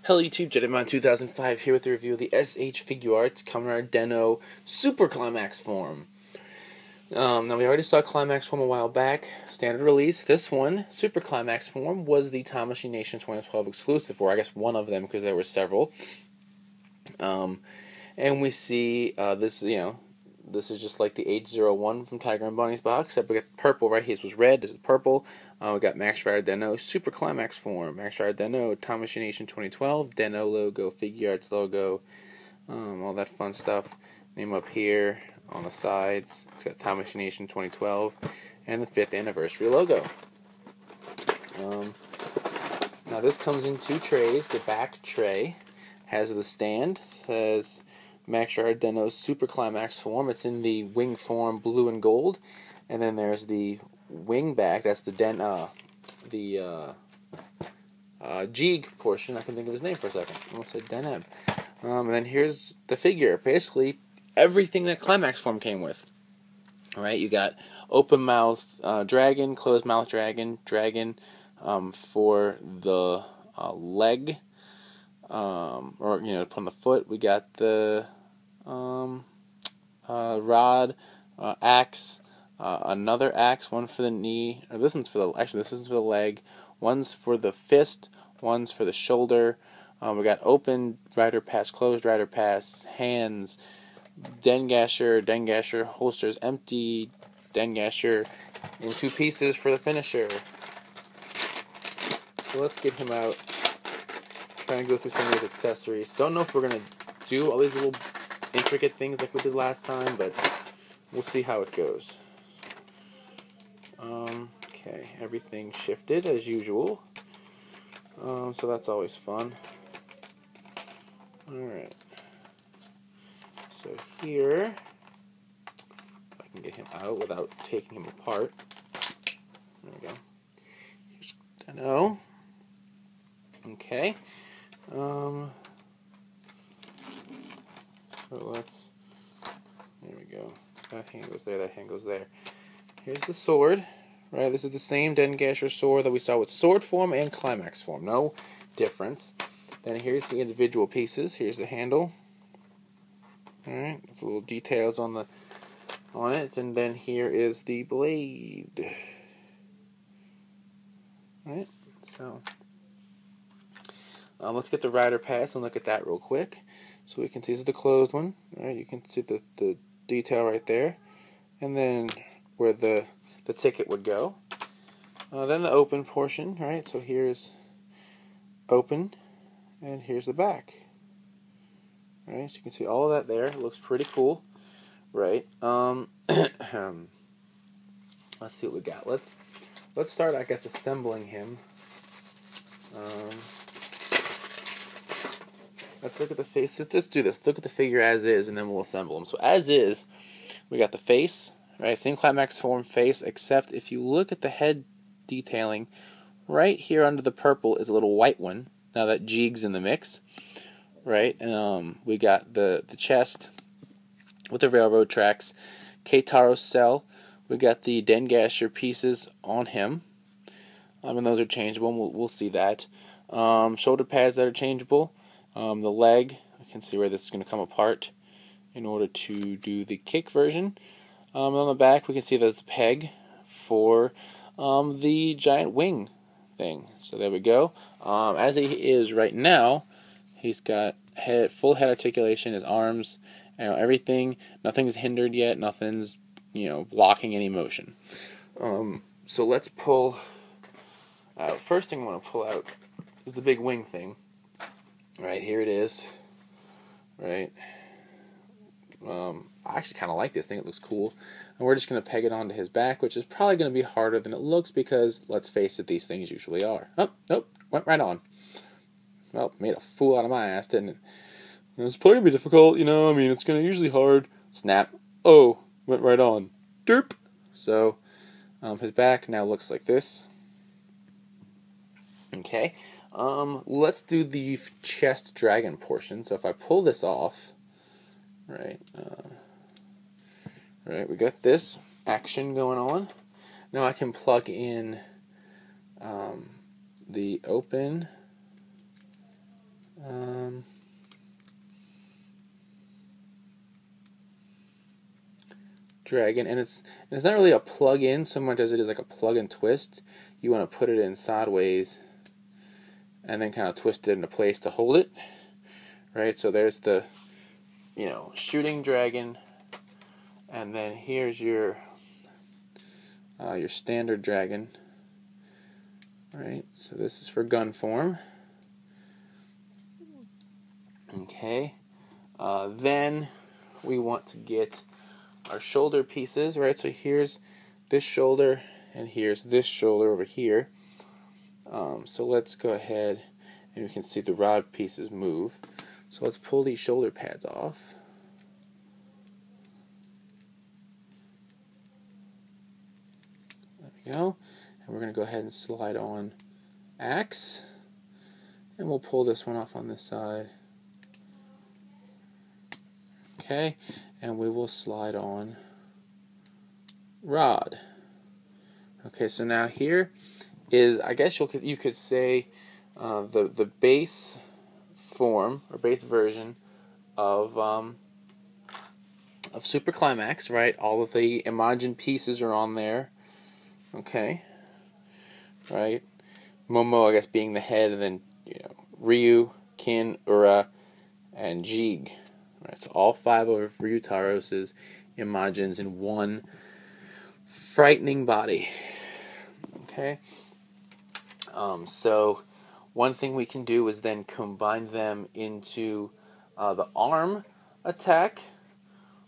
Hello YouTube, Jedimon 2005 here with a review of the S.H.Figuarts Kamen Den-O Super Climax Form. Now we already saw Climax Form a while back, standard release. This one, Super Climax Form, was the Tamashii Nations 2012 exclusive, or I guess one of them because there were several. And we see this, this is just like the H01 from Tiger and Bunny's box, except we got purple right here. This was red, this is purple. We got Max Rider Den-O Super Climax Form, Max Rider Den-O Tamashii Nation 2012, Den-O logo, Figuarts logo, all that fun stuff. Name up here on the sides. It's got Tamashii Nation 2012 and the 5th anniversary logo. Now this comes in two trays. The back tray has the stand, says Max Rider Den-O Super Climax Form. It's in the wing form, blue and gold. And then there's the wing back. That's the Sieg portion. I can think of his name for a second. I almost said Den-Eb. And then here's the figure. Basically, everything that Climax Form came with. All right, you got open mouth dragon, closed mouth dragon, for the leg, or to put on the foot. We got the rod, axe, another axe, one for the knee, or this one's for the, actually this is for the leg, one's for the fist, one's for the shoulder. We got open rider pass, closed rider pass, hands, DenGasher, holsters empty, DenGasher in two pieces for the finisher. So let's get him out, try and go through some of these accessories. Don't know if we're going to do all these little intricate things like we did last time, but we'll see how it goes. Okay, everything shifted as usual, so that's always fun. Alright, so here, if I can get him out without taking him apart, there we go. Here's Den-O. Okay, so let's, there we go. That hand goes there, that hand goes there. Here's the sword, right? This is the same DenGasher sword that we saw with sword form and climax form. No difference. Then here's the individual pieces. Here's the handle. Alright, with little details on it. And then here is the blade. Alright, so let's get the rider pass and look at that real quick. So we can see this is the closed one. Alright, you can see the detail right there. And then where the ticket would go. Then the open portion, right? So here's open, and here's the back. Right, so you can see all of that there. It looks pretty cool, right? Let's see what we got. Let's start, I guess, assembling him. Let's look at the face. Let's do this. Look at the figure as is, and then we'll assemble him. So as is, we got the face. Right, same Climax Form face, except if you look at the head detailing, right here under the purple is a little white one. Now that Sieg's in the mix, right? We got the chest with the railroad tracks, Kintaros cell. We got the DenGasher pieces on him, and those are changeable. We'll see that. Shoulder pads that are changeable. The leg, I can see where this is going to come apart in order to do the kick version. On the back, we can see there's a peg for the giant wing thing. So there we go. As he is right now, he's got full head articulation, his arms, everything. Nothing's hindered yet. Nothing's blocking any motion. So let's pull out. First thing I want to pull out is the big wing thing. Right here it is. Right. I actually kind of like this thing. It looks cool. And we're just going to peg it onto his back, which is probably going to be harder than it looks because, let's face it, these things usually are. Oh, nope, went right on. Well, made a fool out of my ass, didn't it? It's probably going to be difficult, it's going to usually hard. Snap. Oh, went right on. Derp. So, his back now looks like this. Okay. Let's do the chest dragon portion. So if I pull this off, right, right, we got this action going on. Now I can plug in the open dragon, and it's not really a plug-in so much as it is like a plug-and twist. You want to put it in sideways and then kind of twist it into place to hold it, right? So there's the, you know, shooting dragon, and then here's your standard dragon, right? So this is for gun form. Okay, then we want to get our shoulder pieces, right? So here's this shoulder, and here's this shoulder over here. So let's go ahead, and we can see the rod pieces move. So let's pull these shoulder pads off. There we go. And we're going to go ahead and slide on axe. And we'll pull this one off on this side. Okay. And we will slide on rod. Okay, so now here is, I guess you could say, the base form or base version of Super Climax, right? All of the Imagine pieces are on there. Okay, right? Momo, I guess, being the head, and then, you know, Ryu, Kin, Ura, and Sieg. Right, so all 5 of Ryuutaros' Imagines in one frightening body. Okay. So one thing we can do is then combine them into the arm attack,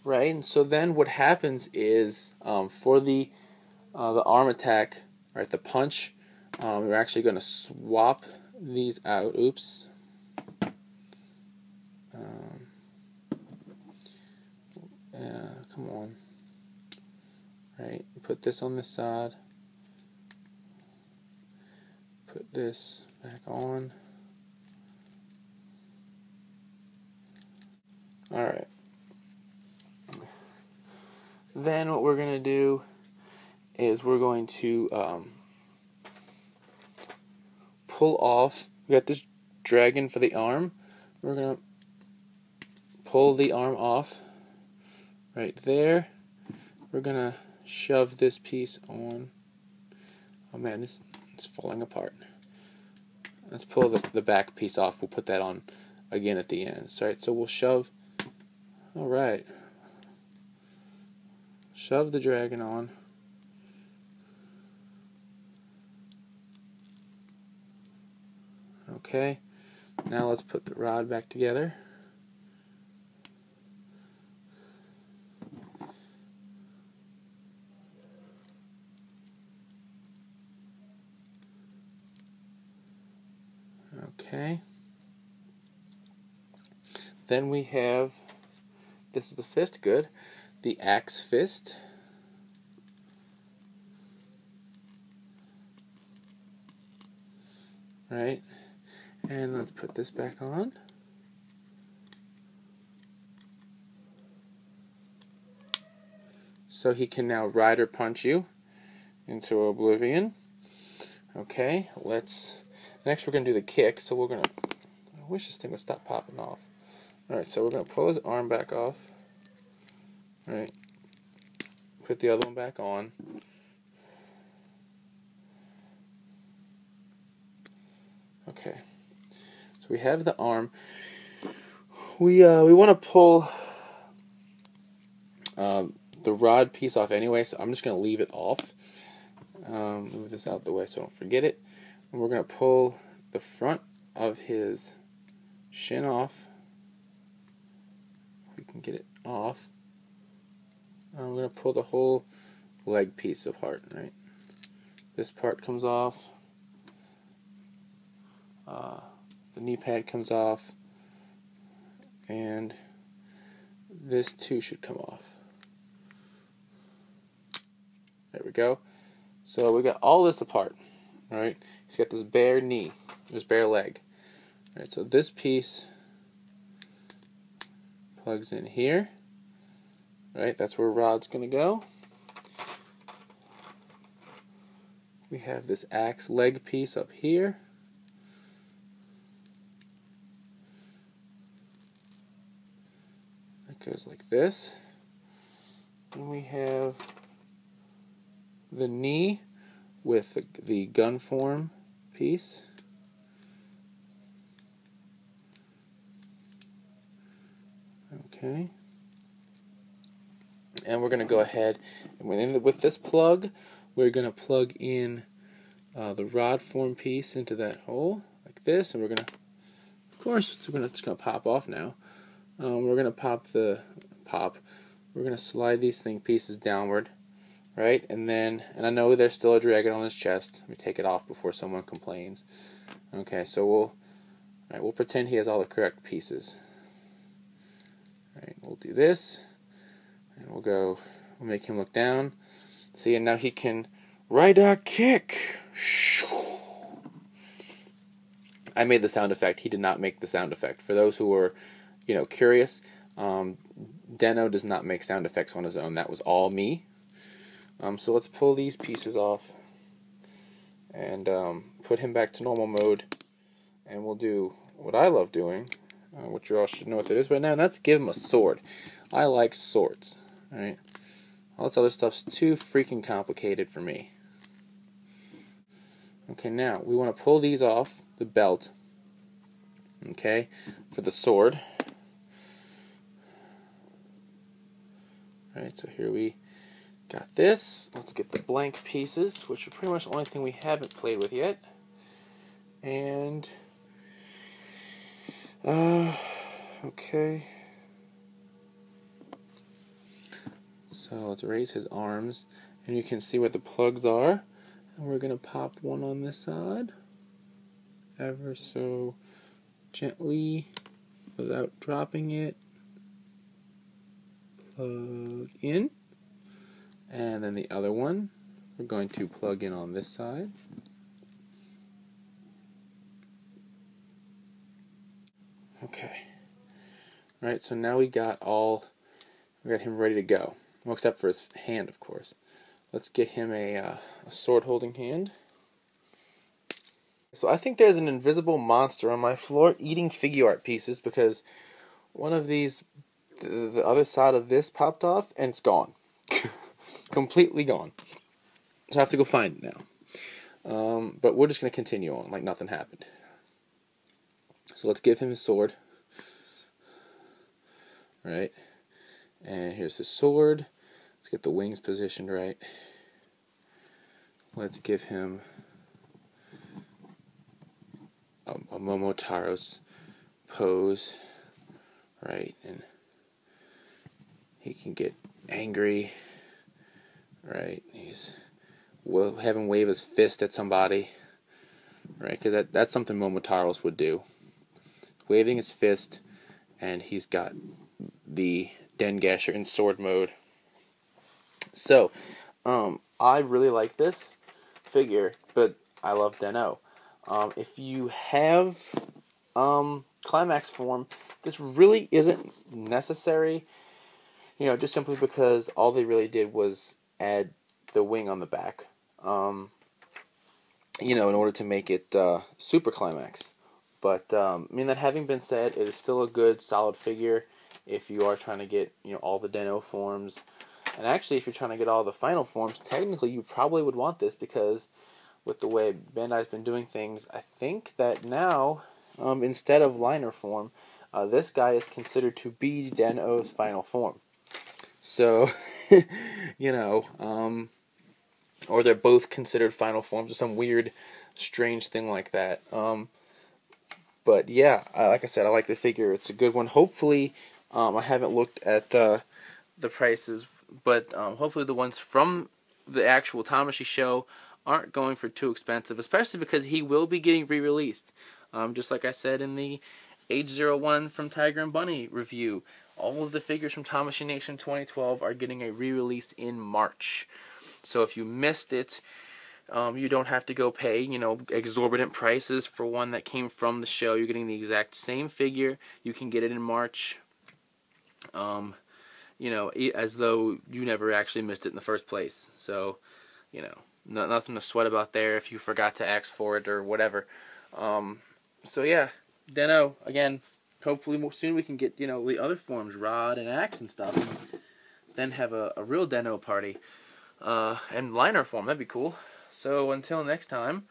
right? And so then what happens is, for the arm attack, right, the punch, we're actually going to swap these out. Oops. Come on. Right, put this on this side. Put this back on. Alright. Then what we're going to do is we're going to pull off. We got this dragon for the arm. We're going to pull the arm off right there. We're going to shove this piece on. Oh man, this is falling apart. Let's pull the back piece off. We'll put that on again at the end. Right, so we'll shove. Alright. Shove the dragon on. Okay. Now let's put the rod back together. Okay. Then we have, this is the fist, good, the axe fist. Right. And let's put this back on. So he can now rider punch you into oblivion. Okay, next we're going to do the kick. So we're going to, I wish this thing would stop popping off. Alright, so we're going to pull his arm back off. Right. Put the other one back on. Okay. So we have the arm. We want to pull the rod piece off anyway, so I'm just going to leave it off. Move this out of the way so I don't forget it. And we're going to pull the front of his shin off. We can get it off. We're going to pull the whole leg piece apart, right? This part comes off. The knee pad comes off. And this too should come off. There we go. So we got all this apart, right? He's got this bare knee, this bare leg. Right, so this piece plugs in here, right? That's where rod's gonna go. We have this axe leg piece up here. That goes like this. And we have the knee with the gun form piece. Okay. And we're going to go ahead and with this plug, we're going to plug in the rod form piece into that hole like this, and we're going to, of course, it's going to pop off now. We're going to we're going to slide these pieces downward, right? And I know there's still a dragon on his chest. Let me take it off before someone complains. Okay, so we'll pretend he has all the correct pieces. Right, we'll do this, and we'll make him look down. See, and now he can ride a kick. I made the sound effect. He did not make the sound effect. For those who were, curious, Den-O does not make sound effects on his own. That was all me. So let's pull these pieces off and put him back to normal mode. And we'll do what I love doing, which you all should know what that is by now, and that's give him a sword. I like swords. Alright? All this other stuff's too freaking complicated for me. Okay, now we want to pull these off the belt. Okay, for the sword. Alright, so here we got this. Let's get the blank pieces, which are pretty much the only thing we haven't played with yet. And okay. So let's raise his arms, and you can see where the plugs are. And we're going to pop one on this side, ever so gently, without dropping it. Plug in. And then the other one, we're going to plug in on this side. Okay. Right, so now we got him ready to go. Well, except for his hand, of course. Let's get him a sword-holding hand. So I think there's an invisible monster on my floor eating figure art pieces because one of these, the other side of this popped off, and it's gone. Completely gone. So I have to go find it now. But we're just going to continue on like nothing happened. So let's give him his sword. Right. And here's his sword. Let's get the wings positioned right. Let's give him a Urataros pose. Right. And he can get angry. Right. Have him wave his fist at somebody. Right. Because that's something Urataros would do. Waving his fist, and he's got the DenGasher in sword mode. So, I really like this figure, but I love Den-O. If you have Climax Form, this really isn't necessary, just simply because all they really did was add the wing on the back, in order to make it Super Climax. But, that having been said, it is still a good, solid figure if you are trying to get, all the Den-O forms. And actually, if you're trying to get all the final forms, technically you probably would want this because with the way Bandai's been doing things, I think that now, instead of liner form, this guy is considered to be Den-O's final form. So, or they're both considered final forms or some weird, strange thing like that. But yeah, like I said, I like the figure. It's a good one. Hopefully, I haven't looked at the prices, but hopefully the ones from the actual Tamashii show aren't going for too expensive, especially because he will be getting re-released. Just like I said in the H01 from Tiger and Bunny review, all of the figures from Tamashii Nation 2012 are getting a re-release in March. So if you missed it, you don't have to go pay, exorbitant prices for one that came from the show. You're getting the exact same figure. You can get it in March, as though you never actually missed it in the first place. So, nothing to sweat about there if you forgot to ask for it or whatever. So yeah, Den-O, again, hopefully soon we can get, the other forms, Rod and Axe and stuff. then have a real Den-O party and liner form. That'd be cool. So until next time,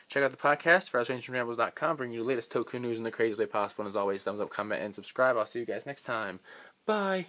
check out the podcast, FrostRangersRambles.com, bringing you the latest Toku news in the craziest way possible. And as always, thumbs up, comment, and subscribe. I'll see you guys next time. Bye.